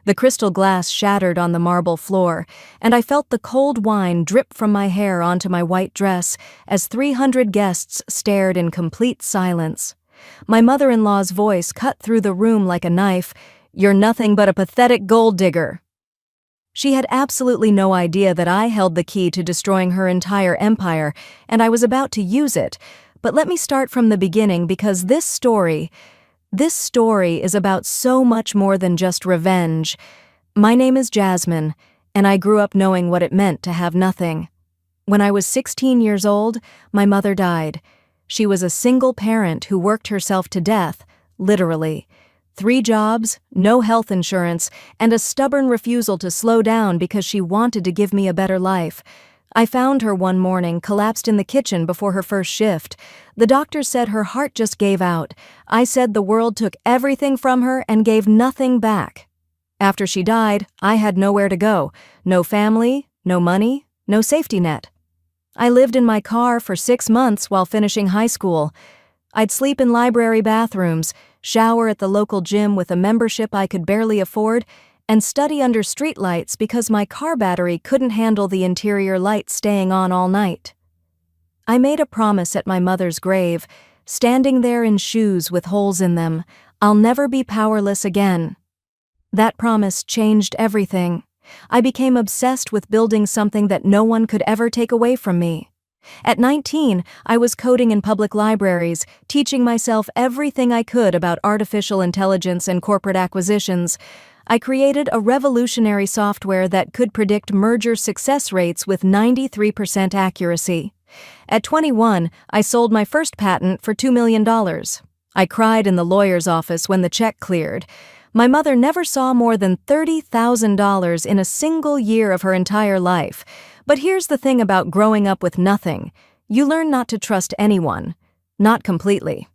The crystal glass shattered on the marble floor, and I felt the cold wine drip from my hair onto my white dress as 300 guests stared in complete silence. My mother-in-law's voice cut through the room like a knife. "You're nothing but a pathetic gold digger." She had absolutely no idea that I held the key to destroying her entire empire, and I was about to use it. But let me start from the beginning, because this story is about so much more than just revenge. My name is Jasmine, and I grew up knowing what it meant to have nothing. When I was 16 years old, my mother died. She was a single parent who worked herself to death, literally. 3 jobs, no health insurance, and a stubborn refusal to slow down because she wanted to give me a better life. I found her one morning collapsed in the kitchen before her first shift. The doctor said her heart just gave out. I said the world took everything from her and gave nothing back. After she died, I had nowhere to go. No family, no money, no safety net. I lived in my car for 6 months while finishing high school. I'd sleep in library bathrooms, shower at the local gym with a membership I could barely afford, and study under streetlights because my car battery couldn't handle the interior light staying on all night. I made a promise at my mother's grave, standing there in shoes with holes in them. I'll never be powerless again. That promise changed everything. I became obsessed with building something that no one could ever take away from me. At 19, I was coding in public libraries, teaching myself everything I could about artificial intelligence and corporate acquisitions. I created a revolutionary software that could predict merger success rates with 93% accuracy. At 21, I sold my first patent for $2 million. I cried in the lawyer's office when the check cleared. My mother never saw more than $30,000 in a single year of her entire life. But here's the thing about growing up with nothing. You learn not to trust anyone. Not completely.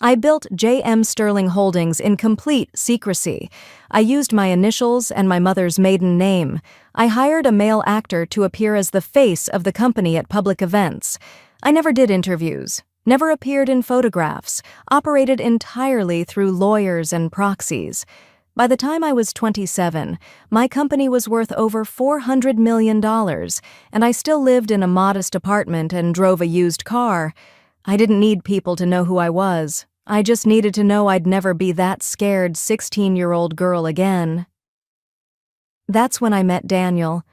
I built J.M. Sterling Holdings in complete secrecy. I used my initials and my mother's maiden name. I hired a male actor to appear as the face of the company at public events. I never did interviews, never appeared in photographs, operated entirely through lawyers and proxies. By the time I was 27, my company was worth over $400 million, and I still lived in a modest apartment and drove a used car. I didn't need people to know who I was. I just needed to know I'd never be that scared 16-year-old girl again. That's when I met Daniel.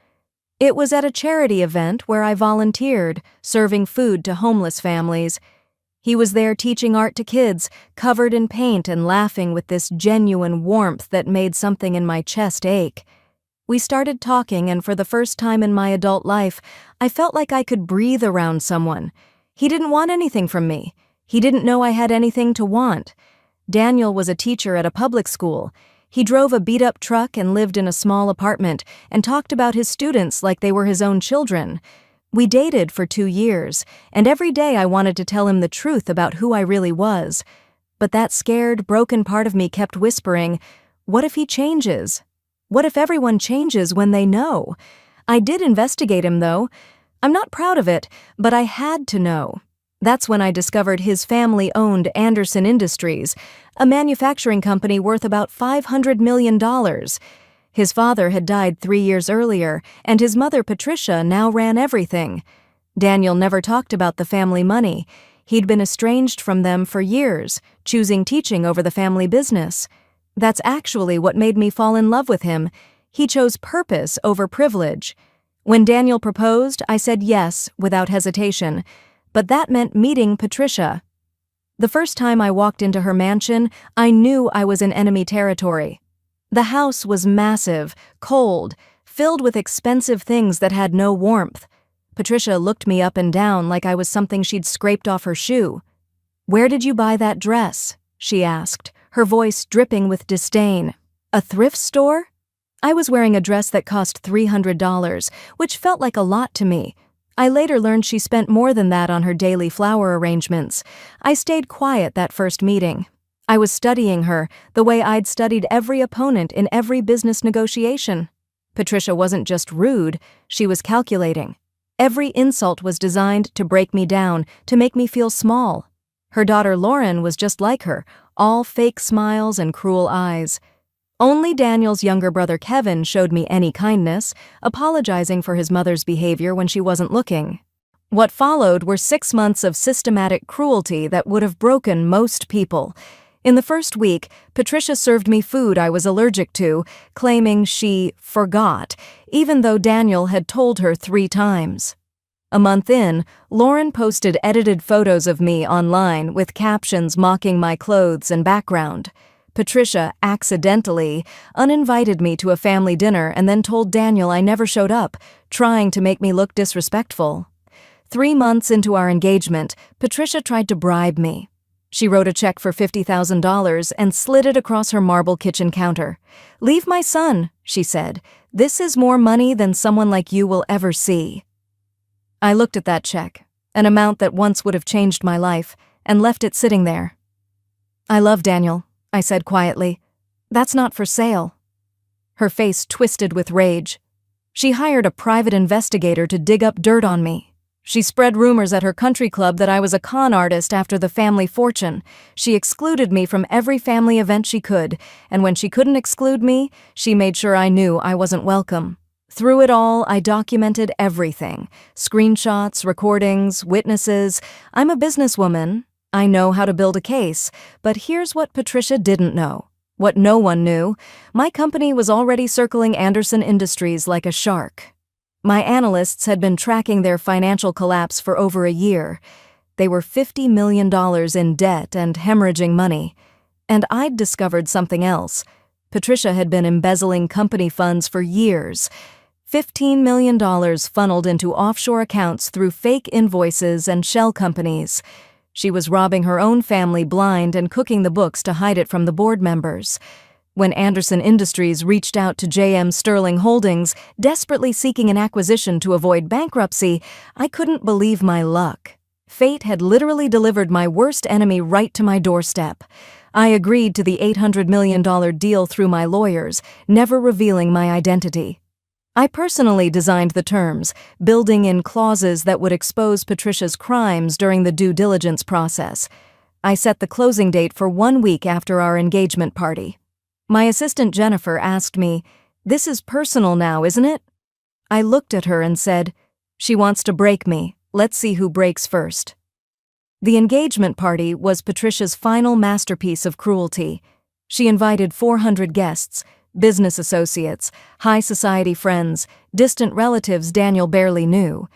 It was at a charity event where I volunteered, serving food to homeless families. He was there teaching art to kids, covered in paint and laughing with this genuine warmth that made something in my chest ache. We started talking, and for the first time in my adult life, I felt like I could breathe around someone. He didn't want anything from me. He didn't know I had anything to want. Daniel was a teacher at a public school. He drove a beat-up truck and lived in a small apartment and talked about his students like they were his own children. We dated for 2 years, and every day I wanted to tell him the truth about who I really was. But that scared, broken part of me kept whispering, what if he changes? What if everyone changes when they know? I did investigate him, though. I'm not proud of it, but I had to know. That's when I discovered his family-owned Anderson Industries, a manufacturing company worth about $500 million. His father had died 3 years earlier, and his mother, Patricia, now ran everything. Daniel never talked about the family money. He'd been estranged from them for years, choosing teaching over the family business. That's actually what made me fall in love with him. He chose purpose over privilege. When Daniel proposed, I said yes, without hesitation. But that meant meeting Patricia. The first time I walked into her mansion, I knew I was in enemy territory. The house was massive, cold, filled with expensive things that had no warmth. Patricia looked me up and down like I was something she'd scraped off her shoe. "Where did you buy that dress?" she asked, her voice dripping with disdain. "A thrift store?" I was wearing a dress that cost $300, which felt like a lot to me. I later learned she spent more than that on her daily flower arrangements. I stayed quiet that first meeting. I was studying her, the way I'd studied every opponent in every business negotiation. Patricia wasn't just rude, she was calculating. Every insult was designed to break me down, to make me feel small. Her daughter Lauren was just like her, all fake smiles and cruel eyes. Only Daniel's younger brother Kevin showed me any kindness, apologizing for his mother's behavior when she wasn't looking. What followed were 6 months of systematic cruelty that would have broken most people. In the first week, Patricia served me food I was allergic to, claiming she forgot, even though Daniel had told her 3 times. A month in, Lauren posted edited photos of me online with captions mocking my clothes and background. Patricia accidentally uninvited me to a family dinner and then told Daniel I never showed up, trying to make me look disrespectful. 3 months into our engagement, Patricia tried to bribe me. She wrote a check for $50,000 and slid it across her marble kitchen counter. "Leave my son," she said. "This is more money than someone like you will ever see." I looked at that check, an amount that once would have changed my life, and left it sitting there. "I love Daniel," I said quietly. "That's not for sale." Her face twisted with rage. She hired a private investigator to dig up dirt on me. She spread rumors at her country club that I was a con artist after the family fortune. She excluded me from every family event she could, and when she couldn't exclude me, she made sure I knew I wasn't welcome. Through it all, I documented everything. Screenshots, recordings, witnesses. I'm a businesswoman. I know how to build a case. But here's what Patricia didn't know. What no one knew. My company was already circling Anderson Industries like a shark. My analysts had been tracking their financial collapse for over a year. They were $50 million in debt and hemorrhaging money. And I'd discovered something else. Patricia had been embezzling company funds for years. $15 million funneled into offshore accounts through fake invoices and shell companies. She was robbing her own family blind and cooking the books to hide it from the board members. When Anderson Industries reached out to J.M. Sterling Holdings, desperately seeking an acquisition to avoid bankruptcy, I couldn't believe my luck. Fate had literally delivered my worst enemy right to my doorstep. I agreed to the $800 million deal through my lawyers, never revealing my identity. I personally designed the terms, building in clauses that would expose Patricia's crimes during the due diligence process. I set the closing date for 1 week after our engagement party. My assistant Jennifer asked me, "This is personal now, isn't it?" I looked at her and said, "She wants to break me. Let's see who breaks first." The engagement party was Patricia's final masterpiece of cruelty. She invited 400 guests, business associates, high society friends, distant relatives Daniel barely knew.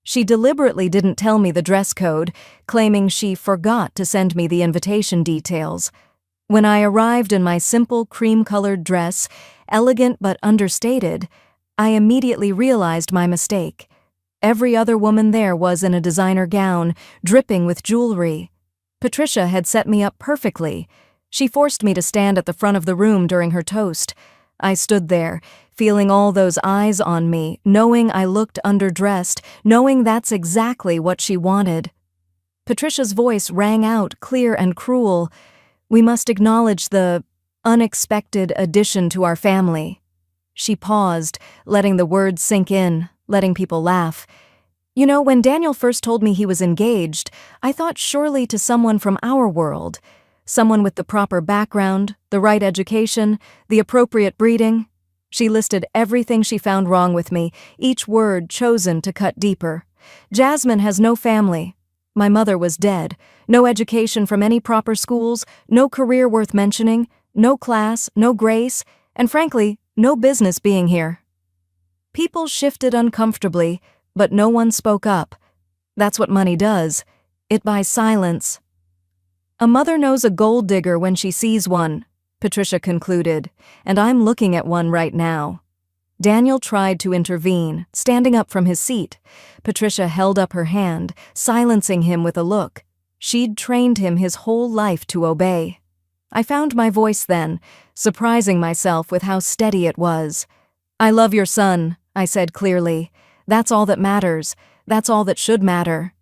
She deliberately didn't tell me the dress code, claiming she forgot to send me the invitation details. When I arrived in my simple cream-colored dress, elegant but understated, I immediately realized my mistake. Every other woman there was in a designer gown, dripping with jewelry. Patricia had set me up perfectly. She forced me to stand at the front of the room during her toast. I stood there, feeling all those eyes on me, knowing I looked underdressed, knowing that's exactly what she wanted. Patricia's voice rang out, clear and cruel. "We must acknowledge the unexpected addition to our family." She paused, letting the words sink in, letting people laugh. "You know, when Daniel first told me he was engaged, I thought surely to someone from our world. Someone with the proper background, the right education, the appropriate breeding." She listed everything she found wrong with me, each word chosen to cut deeper. "Jasmine has no family. My mother was dead. No education from any proper schools, no career worth mentioning, no class, no grace, and frankly, no business being here." People shifted uncomfortably, but no one spoke up. That's what money does. It buys silence. "A mother knows a gold digger when she sees one," Patricia concluded, "and I'm looking at one right now." Daniel tried to intervene, standing up from his seat. Patricia held up her hand, silencing him with a look. She'd trained him his whole life to obey. I found my voice then, surprising myself with how steady it was. "I love your son," I said clearly. "That's all that matters. That's all that should matter."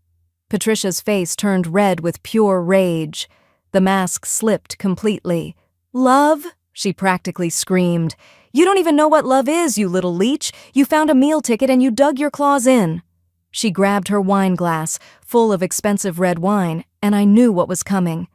Patricia's face turned red with pure rage. The mask slipped completely. "Love?" she practically screamed. "You don't even know what love is, you little leech. You found a meal ticket and you dug your claws in." She grabbed her wine glass, full of expensive red wine, and I knew what was coming.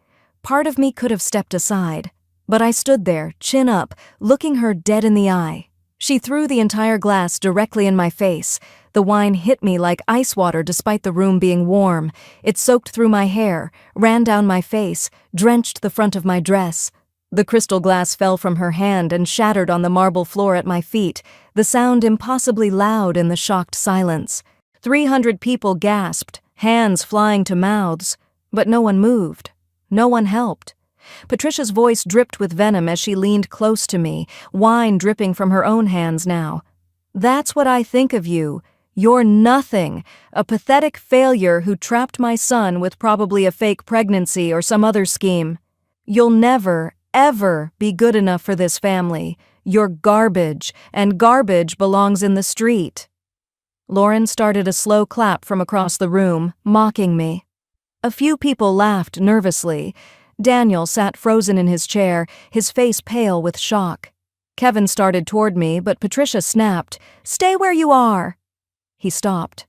Part of me could have stepped aside. But I stood there, chin up, looking her dead in the eye. She threw the entire glass directly in my face. The wine hit me like ice water despite the room being warm. It soaked through my hair, ran down my face, drenched the front of my dress. The crystal glass fell from her hand and shattered on the marble floor at my feet, the sound impossibly loud in the shocked silence. 300 people gasped, hands flying to mouths, but no one moved. No one helped. Patricia's voice dripped with venom as she leaned close to me, wine dripping from her own hands now. "That's what I think of you. You're nothing, a pathetic failure who trapped my son with probably a fake pregnancy or some other scheme. You'll never, ever be good enough for this family. You're garbage, and garbage belongs in the street." Lauren started a slow clap from across the room, mocking me. A few people laughed nervously. Daniel sat frozen in his chair, his face pale with shock. Kevin started toward me, but Patricia snapped, "Stay where you are!" He stopped.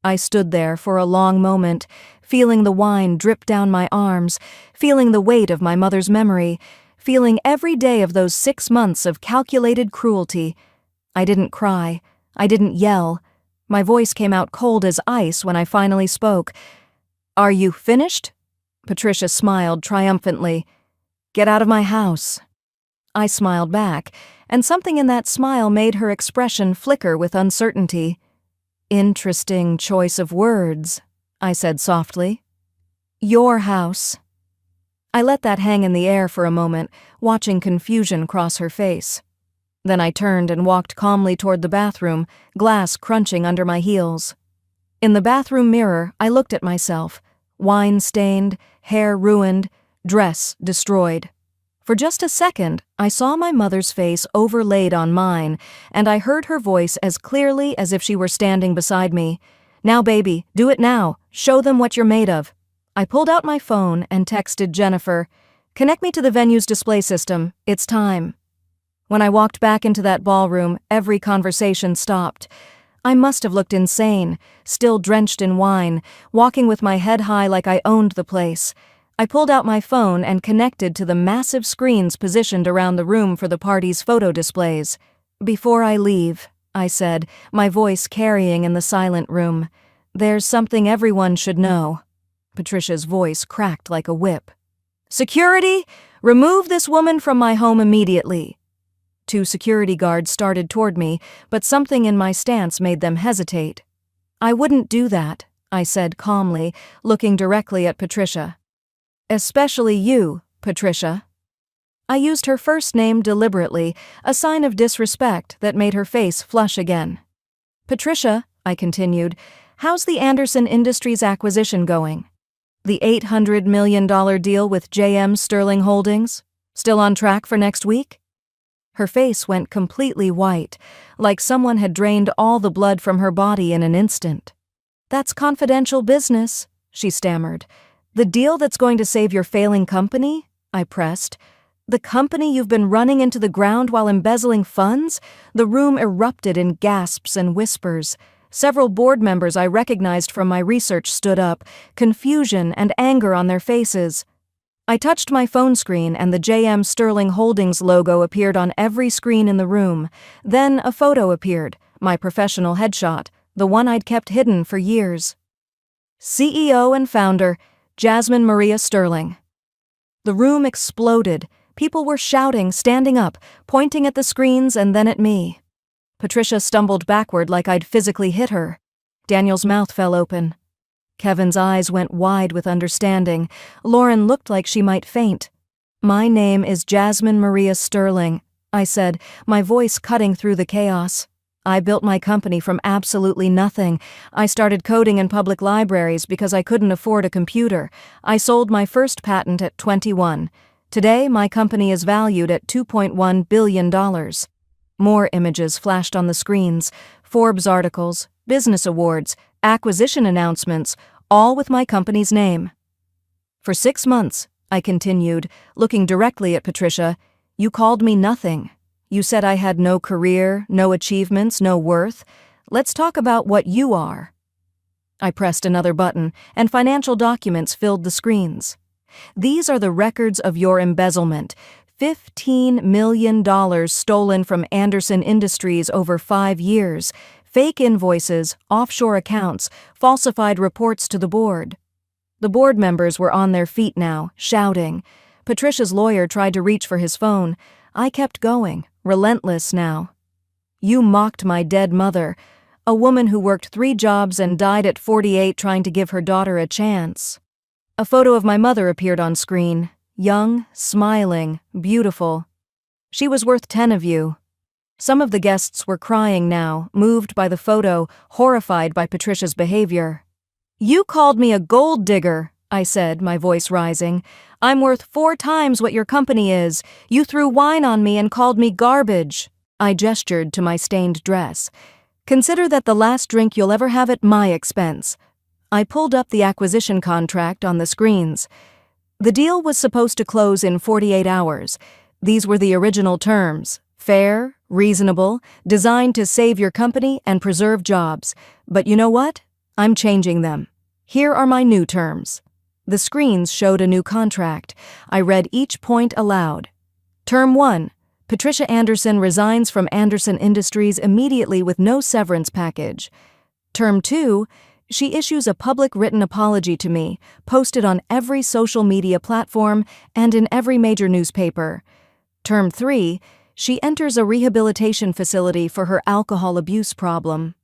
I stood there for a long moment, feeling the wine drip down my arms, feeling the weight of my mother's memory, feeling every day of those 6 months of calculated cruelty. I didn't cry. I didn't yell. My voice came out cold as ice when I finally spoke. "Are you finished?" Patricia smiled triumphantly. "Get out of my house." I smiled back, and something in that smile made her expression flicker with uncertainty. "Interesting choice of words," I said softly. "Your house." I let that hang in the air for a moment, watching confusion cross her face. Then I turned and walked calmly toward the bathroom, glass crunching under my heels. In the bathroom mirror, I looked at myself, wine-stained, hair ruined, dress destroyed. For just a second, I saw my mother's face overlaid on mine, and I heard her voice as clearly as if she were standing beside me. "Now, baby, do it now. Show them what you're made of." I pulled out my phone and texted Jennifer, "Connect me to the venue's display system. It's time." When I walked back into that ballroom, every conversation stopped. I must have looked insane, still drenched in wine, walking with my head high like I owned the place. I pulled out my phone and connected to the massive screens positioned around the room for the party's photo displays. "Before I leave," I said, my voice carrying in the silent room, "there's something everyone should know." Patricia's voice cracked like a whip. "Security! Remove this woman from my home immediately." 2 security guards started toward me, but something in my stance made them hesitate. "I wouldn't do that," I said calmly, looking directly at Patricia. "Especially you, Patricia." I used her first name deliberately, a sign of disrespect that made her face flush again. "Patricia," I continued, "how's the Anderson Industries acquisition going? The $800 million deal with JM Sterling Holdings? Still on track for next week?" Her face went completely white, like someone had drained all the blood from her body in an instant. "That's confidential business," she stammered. "The deal that's going to save your failing company?" I pressed. "The company you've been running into the ground while embezzling funds?" The room erupted in gasps and whispers. Several board members I recognized from my research stood up, confusion and anger on their faces. I touched my phone screen and the JM Sterling Holdings logo appeared on every screen in the room. Then a photo appeared, my professional headshot, the one I'd kept hidden for years. CEO and founder, Jasmine Maria Sterling. The room exploded. People were shouting, standing up, pointing at the screens and then at me. Patricia stumbled backward like I'd physically hit her. Daniel's mouth fell open. Kevin's eyes went wide with understanding. Lauren looked like she might faint. "My name is Jasmine Maria Sterling," I said, my voice cutting through the chaos. "I built my company from absolutely nothing. I started coding in public libraries because I couldn't afford a computer. I sold my first patent at 21. Today, my company is valued at $2.1 billion. More images flashed on the screens, Forbes articles, business awards, acquisition announcements, all with my company's name. "For 6 months," I continued, looking directly at Patricia, "you called me nothing. You said I had no career, no achievements, no worth. Let's talk about what you are." I pressed another button, and financial documents filled the screens. "These are the records of your embezzlement. $15 million stolen from Anderson Industries over 5 years, fake invoices, offshore accounts, falsified reports to the board. The board members were on their feet now, shouting. Patricia's lawyer tried to reach for his phone. I kept going, relentless now. You mocked my dead mother, a woman who worked 3 jobs and died at 48 trying to give her daughter a chance. A photo of my mother appeared on screen, young, smiling, beautiful. She was worth 10 of you. Some of the guests were crying now, moved by the photo, horrified by Patricia's behavior. You called me a gold digger, I said, my voice rising. I'm worth 4 times what your company is. You threw wine on me and called me garbage. I gestured to my stained dress. Consider that the last drink you'll ever have at my expense. I pulled up the acquisition contract on the screens. The deal was supposed to close in 48 hours. These were the original terms. Fair, reasonable, designed to save your company and preserve jobs. But you know what? I'm changing them. Here are my new terms. The screens showed a new contract. I read each point aloud. Term 1. Patricia Anderson resigns from Anderson Industries immediately with no severance package. Term 2. She issues a public written apology to me, posted on every social media platform and in every major newspaper. Term 3. She enters a rehabilitation facility for her alcohol abuse problem.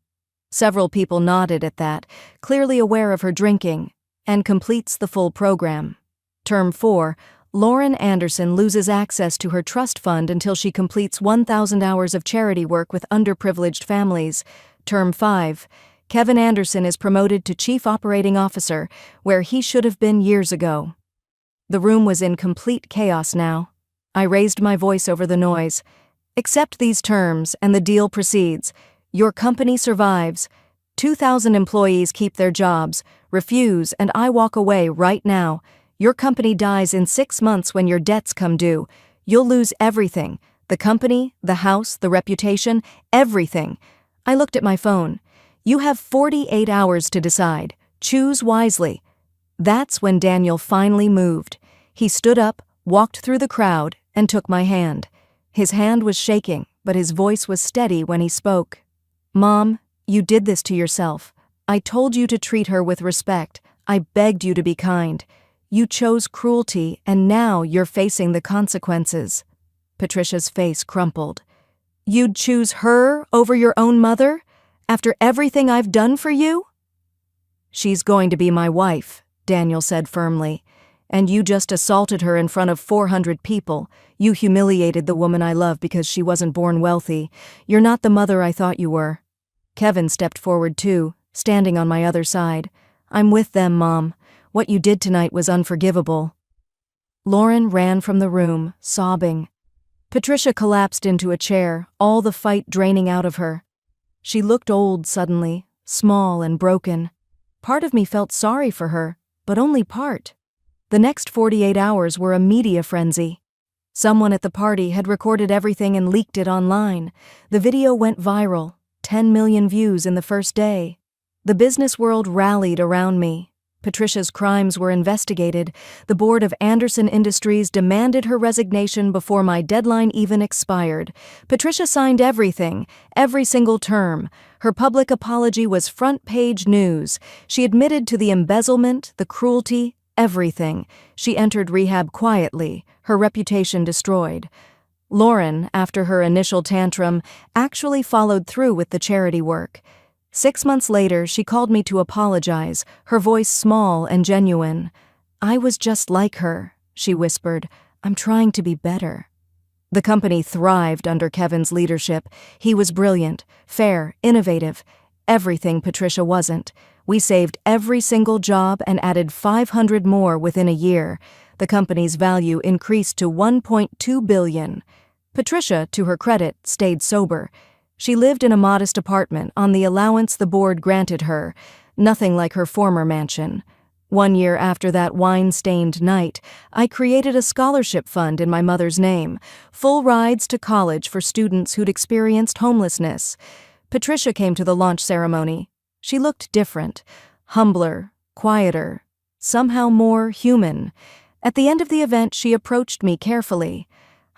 Several people nodded at that, clearly aware of her drinking, and completes the full program. Term 4. Lauren Anderson loses access to her trust fund until she completes 1,000 hours of charity work with underprivileged families. Term 5. Kevin Anderson is promoted to Chief Operating Officer, where he should have been years ago. The room was in complete chaos now. I raised my voice over the noise. Accept these terms, and the deal proceeds. Your company survives. 2,000 employees keep their jobs. Refuse, and I walk away right now. Your company dies in 6 months when your debts come due. You'll lose everything. The company, the house, the reputation, everything. I looked at my phone. You have 48 hours to decide. Choose wisely. That's when Daniel finally moved. He stood up, walked through the crowd, and took my hand. His hand was shaking, but his voice was steady when he spoke. Mom, you did this to yourself. I told you to treat her with respect. I begged you to be kind. You chose cruelty, and now you're facing the consequences. Patricia's face crumpled. You'd choose her over your own mother? After everything I've done for you? She's going to be my wife, Daniel said firmly. And you just assaulted her in front of 400 people. You humiliated the woman I love because she wasn't born wealthy. You're not the mother I thought you were. Kevin stepped forward too, standing on my other side. I'm with them, Mom. What you did tonight was unforgivable. Lauren ran from the room, sobbing. Patricia collapsed into a chair, all the fight draining out of her. She looked old suddenly, small and broken. Part of me felt sorry for her, but only part. The next 48 hours were a media frenzy. Someone at the party had recorded everything and leaked it online. The video went viral, 10 million views in the first day. The business world rallied around me. Patricia's crimes were investigated. The board of Anderson Industries demanded her resignation before my deadline even expired. Patricia signed everything, every single term. Her public apology was front-page news. She admitted to the embezzlement, the cruelty, everything. She entered rehab quietly, her reputation destroyed. Lauren, after her initial tantrum, actually followed through with the charity work. 6 months later, she called me to apologize, her voice small and genuine. I was just like her, she whispered. I'm trying to be better. The company thrived under Kevin's leadership. He was brilliant, fair, innovative. Everything Patricia wasn't. We saved every single job and added 500 more within a year. The company's value increased to $1.2 billion. Patricia, to her credit, stayed sober. She lived in a modest apartment on the allowance the board granted her, nothing like her former mansion. 1 year after that wine-stained night, I created a scholarship fund in my mother's name, full rides to college for students who'd experienced homelessness. Patricia came to the launch ceremony. She looked different, humbler, quieter, somehow more human. At the end of the event, she approached me carefully.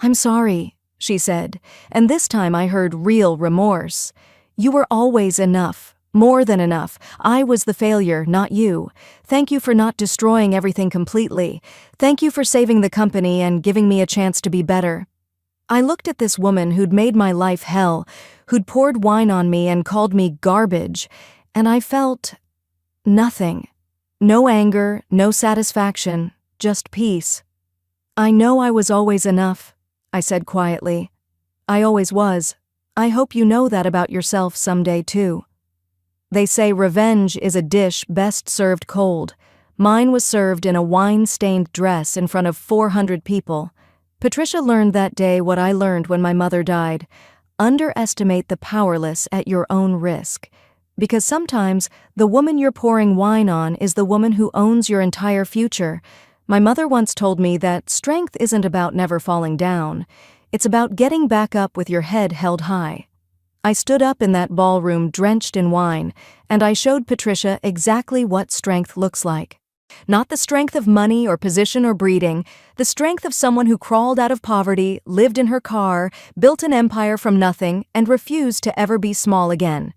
"I'm sorry," she said, and this time I heard real remorse. "You were always enough, more than enough. I was the failure, not you. Thank you for not destroying everything completely. Thank you for saving the company and giving me a chance to be better." I looked at this woman who'd made my life hell, who'd poured wine on me and called me garbage, and I felt nothing. No anger, no satisfaction, just peace. "I know I was always enough," I said quietly. "I always was. I hope you know that about yourself someday too." They say revenge is a dish best served cold. Mine was served in a wine-stained dress in front of 400 people. Patricia learned that day what I learned when my mother died. Underestimate the powerless at your own risk. Because sometimes the woman you're pouring wine on is the woman who owns your entire future. My mother once told me that strength isn't about never falling down. It's about getting back up with your head held high. I stood up in that ballroom drenched in wine, and I showed Patricia exactly what strength looks like. Not the strength of money or position or breeding, the strength of someone who crawled out of poverty, lived in her car, built an empire from nothing, and refused to ever be small again.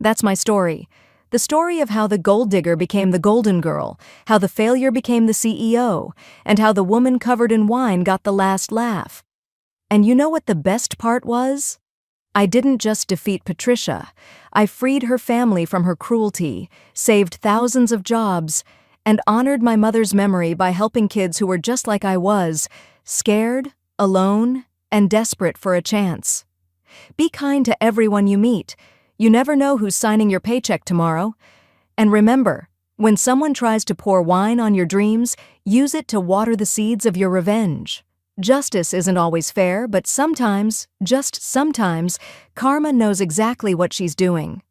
That's my story. The story of how the gold digger became the golden girl, how the failure became the CEO, and how the woman covered in wine got the last laugh. And you know what the best part was? I didn't just defeat Patricia. I freed her family from her cruelty, saved thousands of jobs, and honored my mother's memory by helping kids who were just like I was, scared, alone, and desperate for a chance. Be kind to everyone you meet. You never know who's signing your paycheck tomorrow. And remember, when someone tries to pour wine on your dreams, use it to water the seeds of your revenge. Justice isn't always fair, but sometimes, just sometimes, karma knows exactly what she's doing.